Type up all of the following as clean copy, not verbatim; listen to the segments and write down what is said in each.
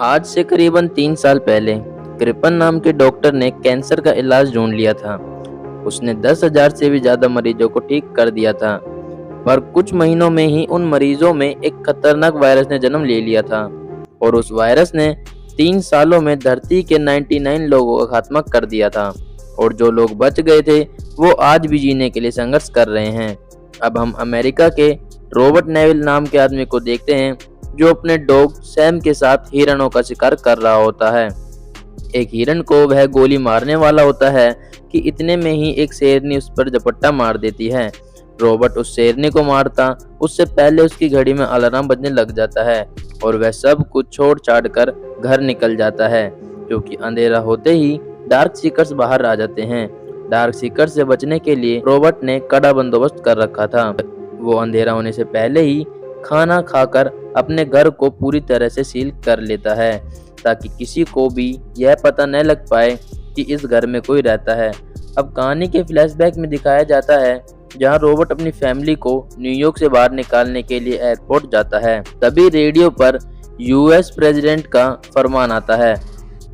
आज से करीबन 3 साल पहले कृपन नाम के डॉक्टर ने कैंसर का इलाज ढूंढ लिया था। उसने 10,000 से भी ज्यादा मरीजों को ठीक कर दिया था, पर कुछ महीनों में ही उन मरीजों में एक खतरनाक वायरस ने जन्म ले लिया था। और उस वायरस ने 3 सालों में धरती के 99 लोगों का खात्मा कर दिया था। और जो लोग बच गए थे वो आज भी जीने के लिए संघर्ष कर रहे हैं। अब हम अमेरिका के रॉबर्ट नेविल नाम के आदमी को देखते हैं, जो अपने डॉग सैम के साथ हिरणों का शिकार कर रहा होता है। एक हिरण को वह गोली मारने वाला होता है कि इतने में ही एक शेरनी उस पर झपट्टा मार देती है। रॉबर्ट उस शेरनी को मारता उससे पहले उसकी घड़ी में अलार्म बजने लग जाता है और वह सब कुछ छोड़ छाड़ कर घर निकल जाता है, क्योंकि अंधेरा होते ही डार्क सीकर्स बाहर आ जाते हैं। डार्क सीकर से बचने के लिए रॉबर्ट ने कड़ा बंदोबस्त कर रखा था। वो अंधेरा होने से पहले ही खाना खाकर अपने घर को पूरी तरह से सील कर लेता है, ताकि किसी को भी यह पता न लग पाए कि इस घर में कोई रहता है। अब कहानी के फ्लैशबैक में दिखाया जाता है जहां रॉबर्ट अपनी फैमिली को न्यूयॉर्क से बाहर निकालने के लिए एयरपोर्ट जाता है। तभी रेडियो पर यूएस प्रेसिडेंट का फरमान आता है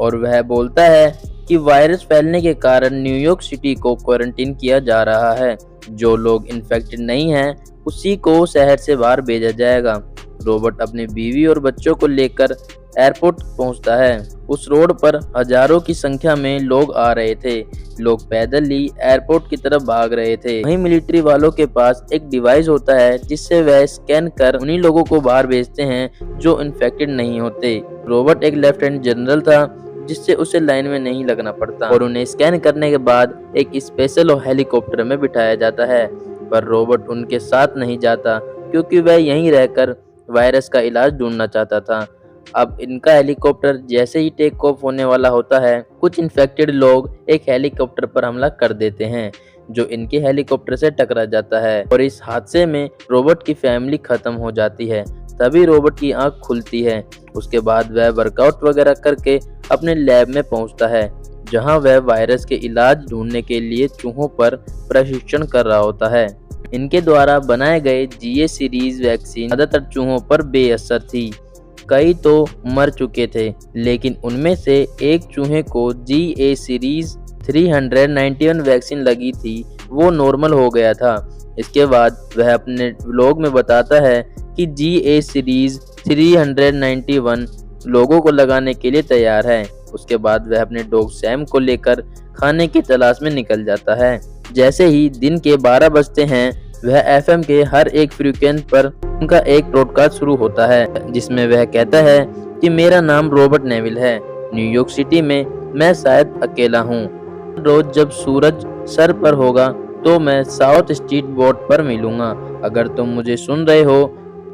और वह बोलता है कि वायरस फैलने के कारण न्यूयॉर्क सिटी को क्वारंटीन किया जा रहा है। जो लोग इन्फेक्टेड नहीं हैं उसी को शहर से बाहर भेजा जाएगा। रॉबर्ट अपनी बीवी और बच्चों को लेकर एयरपोर्ट पहुंचता है। उस रोड पर हजारों की संख्या में लोग आ रहे थे। लोग पैदल ही एयरपोर्ट की तरफ भाग रहे थे। वहीं मिलिट्री वालों के पास एक डिवाइस होता है जिससे वह स्कैन कर उन्हीं लोगों को बाहर भेजते हैं जो इन्फेक्टेड नहीं होते। रॉबर्ट एक लेफ्टिनेंट जनरल था, जिससे उसे लाइन में नहीं लगना पड़ता और उन्हें स्कैन करने के बाद एक स्पेशल हेलीकॉप्टर में बिठाया जाता है। पर रॉबर्ट उनके साथ नहीं जाता, क्योंकि वह यहीं रहकर वायरस का इलाज ढूंढना चाहता था। अब इनका हेलीकॉप्टर जैसे ही टेक ऑफ होने वाला होता है, कुछ इन्फेक्टेड लोग एक हेलीकॉप्टर पर हमला कर देते हैं, जो इनके हेलीकॉप्टर से टकरा जाता है और इस हादसे में रॉबर्ट की फैमिली खत्म हो जाती है। तभी रॉबर्ट की आंख खुलती है। उसके बाद वह वर्कआउट वगैरह करके अपने लैब में पहुंचता है, जहां वह वायरस के इलाज ढूंढने के लिए चूहों पर प्रशिक्षण कर रहा होता है। इनके द्वारा बनाए गए जीए सीरीज वैक्सीन ज्यादातर चूहों पर बेअसर थी। कई तो मर चुके थे, लेकिन उनमें से एक चूहे को जीए सीरीज 391 वैक्सीन लगी थी, वो नॉर्मल हो गया था। इसके बाद वह अपने व्लॉग में बताता है कि जीए सीरीज 391 लोगों को लगाने के लिए तैयार है। उसके बाद वह अपने डॉग सैम को लेकर खाने की तलाश में निकल जाता है। जैसे ही दिन के 12 बजते हैं, वह एफएम के हर एक फ्रीक्वेंसी पर उनका एक ब्रॉडकास्ट शुरू होता है, जिसमें वह कहता है कि मेरा नाम रॉबर्ट नेविल है। न्यूयॉर्क सिटी में मैं शायद अकेला हूँ। रोज जब सूरज सर पर होगा तो मैं साउथ स्ट्रीट बोर्ड पर मिलूंगा। अगर तुम मुझे सुन रहे हो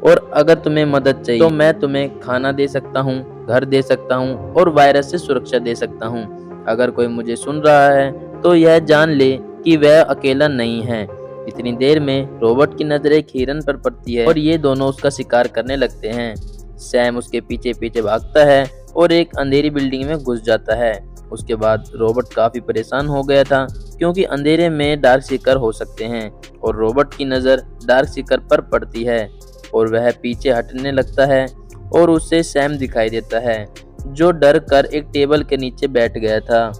और अगर तुम्हें मदद चाहिए तो मैं तुम्हें खाना दे सकता हूँ, घर दे सकता हूँ और वायरस से सुरक्षा दे सकता हूँ। अगर कोई मुझे सुन रहा है तो यह जान ले कि वह अकेला नहीं है। इतनी देर में रॉबर्ट की नजर एक हिरन पर पड़ती है और ये दोनों उसका शिकार करने लगते हैं। सैम उसके पीछे पीछे भागता है और एक अंधेरी बिल्डिंग में घुस जाता है। उसके बाद रॉबर्ट काफी परेशान हो गया था, क्योंकि अंधेरे में डार्क सीकर हो सकते हैं और रॉबर्ट की नजर डार्क सीकर पर पड़ती है और वह पीछे हटने लगता है और उसे सैम दिखाई देता है, जो डर कर एक टेबल के नीचे बैठ गया था।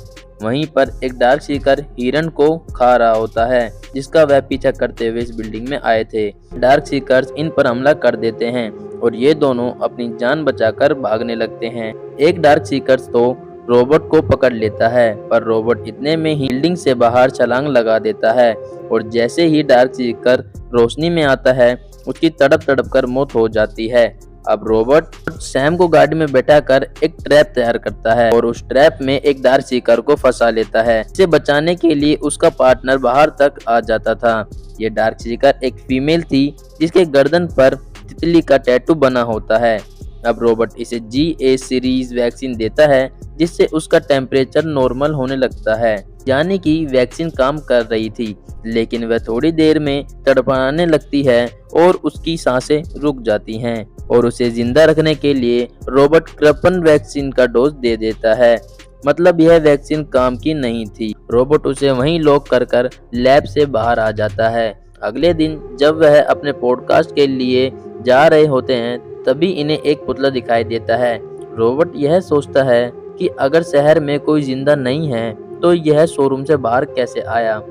वहीं पर एक डार्क सीकर हिरन को खा रहा होता है, जिसका वह पीछा करते हुए इस बिल्डिंग में आए थे। डार्क सीकर्स इन पर हमला कर देते हैं और ये दोनों अपनी जान बचाकर भागने लगते हैं। एक डार्क सीकर्स तो रॉबर्ट को पकड़ लेता है, पर रॉबर्ट इतने में ही बिल्डिंग से बाहर छलांग लगा देता है और जैसे ही डार्क सीकर रोशनी में आता है, उसकी तड़प तड़प कर मौत हो जाती है। अब रॉबर्ट सैम को गाड़ी में बैठाकर एक ट्रैप तैयार करता है और उस ट्रैप में एक डार्क सीकर को फंसा लेता है। इसे बचाने के लिए उसका पार्टनर बाहर तक आ जाता था। ये डार्क सीकर एक फीमेल थी, जिसके गर्दन पर तितली का टैटू बना होता है। अब रॉबर्ट इसे जीए सीरीज वैक्सीन देता है, जिससे उसका टेम्परेचर नॉर्मल होने लगता है। यानी कि वैक्सीन काम कर रही थी, लेकिन वह थोड़ी देर में तड़पने लगती है और उसकी सांसें रुक जाती हैं और उसे जिंदा रखने के लिए रॉबर्ट कृपन वैक्सीन का डोज दे देता है। मतलब यह वैक्सीन काम की नहीं थी। रॉबर्ट उसे वहीं लॉक कर लैब से बाहर आ जाता है। अगले दिन जब वह अपने पॉडकास्ट के लिए जा रहे होते हैं, तभी इन्हें एक पुतला दिखाई देता है। रोबोट यह सोचता है कि अगर शहर में कोई जिंदा नहीं है तो यह शोरूम से बाहर कैसे आया,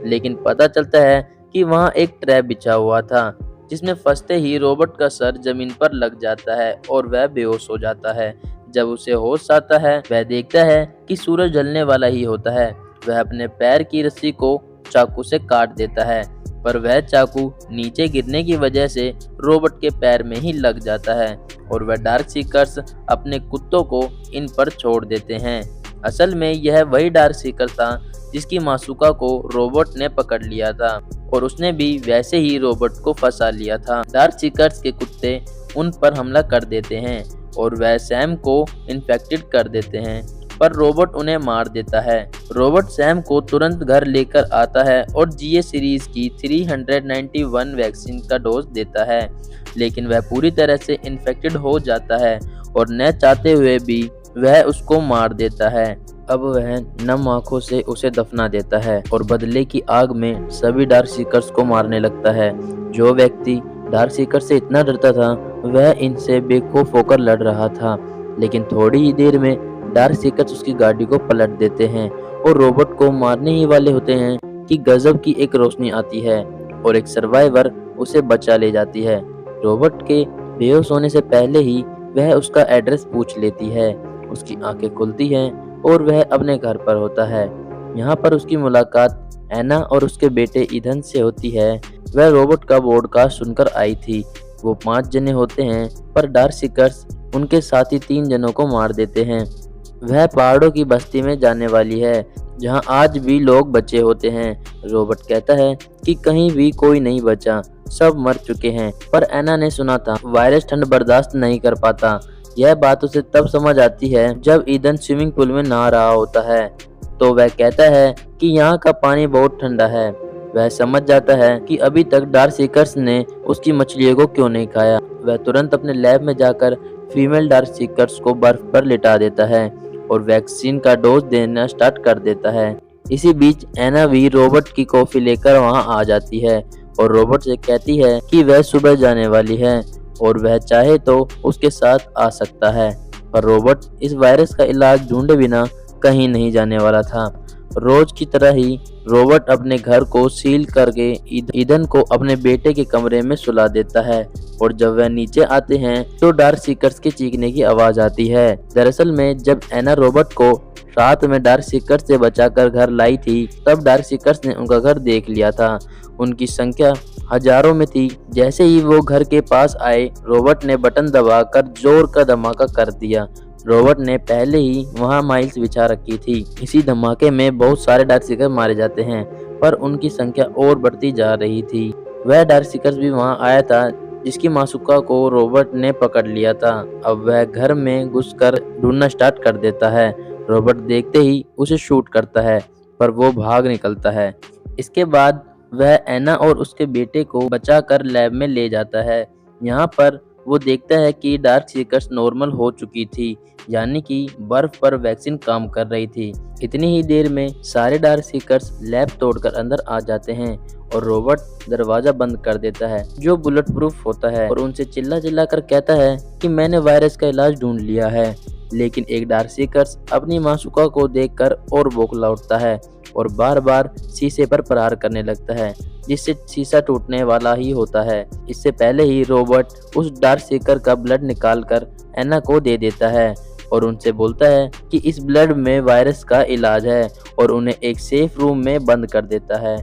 लेकिन पता चलता है कि वहाँ एक ट्रैप बिछा हुआ था जिसमें फंसते ही रोबोट का सर जमीन पर लग जाता है और वह बेहोश हो जाता है। जब उसे होश आता है वह देखता है कि सूरज ढलने वाला ही होता है। वह अपने पैर की रस्सी को चाकू से काट देता है, पर वह चाकू नीचे गिरने की वजह से रोबोट के पैर में ही लग जाता है और वह डार्क सीकर्स अपने कुत्तों को इन पर छोड़ देते हैं। असल में यह वही डार्क सीकर था जिसकी मासूका को रोबोट ने पकड़ लिया था और उसने भी वैसे ही रोबोट को फंसा लिया था। डार्क सीकर्स के कुत्ते उन पर हमला कर देते हैं और वह सैम को इन्फेक्टेड कर देते हैं, पर रोबोट उन्हें मार देता है। रोबोट सैम को तुरंत घर लेकर आता है और जीए सीरीज की 391 वैक्सीन का डोज देता है, लेकिन वह पूरी तरह से इन्फेक्टेड हो जाता है और न चाहते हुए भी वह उसको मार देता है। अब वह नम आंखों से उसे दफना देता है और बदले की आग में सभी डार्क सीकर्स को मारने लगता है। जो व्यक्ति डार्क सीकर से इतना डरता था वह इनसे बेखौफ होकर लड़ रहा था, लेकिन थोड़ी ही देर में डार्क सीकर्स उसकी गाड़ी को पलट देते हैं और रोबोट को मारने ही वाले होते हैं कि गजब की एक रोशनी आती है और एक सर्वाइवर उसे बचा ले जाती है। रोबोट के बेहोश होने से पहले ही वह उसका एड्रेस पूछ लेती है। उसकी आंखें खुलती हैं और वह अपने घर पर होता है। यहाँ पर उसकी मुलाकात एना और उसके बेटे ईधन से होती है। वह रोबोट का पॉडकास्ट सुनकर आई थी। वो 5 जने होते हैं, पर डार्क सीकर्स उनके साथ ही 3 जनों को मार देते हैं। वह पहाड़ों की बस्ती में जाने वाली है जहाँ आज भी लोग बचे होते हैं। रोबोट कहता है कि कहीं भी कोई नहीं बचा, सब मर चुके हैं, पर एना ने सुना था वायरस ठंड बर्दाश्त नहीं कर पाता। यह बात उसे तब समझ आती है जब ईधन स्विमिंग पूल में नहा रहा होता है, तो वह कहता है कि यहाँ का पानी बहुत ठंडा है। वह समझ जाता है कि अभी तक डार्क सीकर्स ने उसकी मछलियों को क्यों नहीं खाया। वह तुरंत अपने लैब में जाकर फीमेल डार्क सीकर्स को बर्फ पर लिटा देता है और वैक्सीन का डोज देना स्टार्ट कर देता है। इसी बीच एना भी रोबोट की कॉफी लेकर वहां आ जाती है और रोबोट से कहती है कि वह सुबह जाने वाली है और वह चाहे तो उसके साथ आ सकता है, पर रोबोट इस वायरस का इलाज ढूंढे बिना कहीं नहीं जाने वाला था। रोज की तरह ही रोबोट अपने घर को सील करके ईधन को अपने बेटे के कमरे में सुला देता है और जब वह नीचे आते हैं तो डार्क सीकर्स के चीखने की आवाज आती है। दरअसल में जब एना रोबोट को रात में डार्क सीकर्स से बचाकर घर लाई थी तब डार्क सीकर्स ने उनका घर देख लिया था। उनकी संख्या हजारों में थी। जैसे ही वो घर के पास आए रोबोट ने बटन दबाकर जोर का धमाका कर दिया। रोबोट ने पहले ही वहां माइल्स बिछा रखी थी। इसी धमाके में बहुत सारे डार्क सीकर मारे जाते हैं, पर उनकी संख्या और बढ़ती जा रही थी। वह डार्क सीकर्स भी वहां आया था जिसकी मासूका को रोबोट ने पकड़ लिया था। अब वह घर में घुसकर ढूंढना स्टार्ट कर देता है। रोबोट देखते ही उसे शूट करता है, पर वो भाग निकलता है। इसके बाद वह एना और उसके बेटे को बचाकर लैब में ले जाता है। यहाँ पर वो देखता है कि डार्क सीकर्स नॉर्मल हो चुकी थी, यानी कि बर्फ पर वैक्सीन काम कर रही थी। इतनी ही देर में सारे डार्क सीकर्स लैब तोड़कर अंदर आ जाते हैं और रोबोट दरवाजा बंद कर देता है जो बुलेट प्रूफ होता है और उनसे चिल्ला चिल्ला कर कहता है कि मैंने वायरस का इलाज ढूंढ लिया है। लेकिन एक डार्क सीकर्स अपनी मासूका को देखकर और बौखला उठता है और बार बार शीशे पर प्रहार करने लगता है, जिससे शीशा टूटने वाला ही होता है। इससे पहले ही रोबोट उस डार्क सीकर का ब्लड निकालकर एना को दे देता है और उनसे बोलता है कि इस ब्लड में वायरस का इलाज है और उन्हें एक सेफ रूम में बंद कर देता है।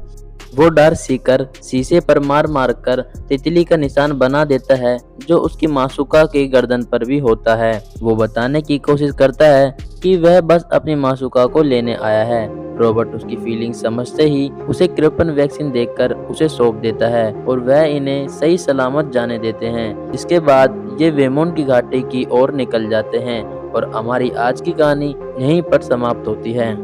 वो डार्क सीकर शीशे पर मार मार कर तितली का निशान बना देता है जो उसकी मासूका के गर्दन पर भी होता है। वो बताने की कोशिश करता है कि वह बस अपनी मासूका को लेने आया है। रोबोट उसकी फीलिंग समझते ही उसे क्रिप्टन वैक्सीन देकर उसे सौंप देता है और वह इन्हें सही सलामत जाने देते हैं। इसके बाद ये वेमोन की घाटी की ओर निकल जाते हैं और हमारी आज की कहानी यहीं पर समाप्त होती है।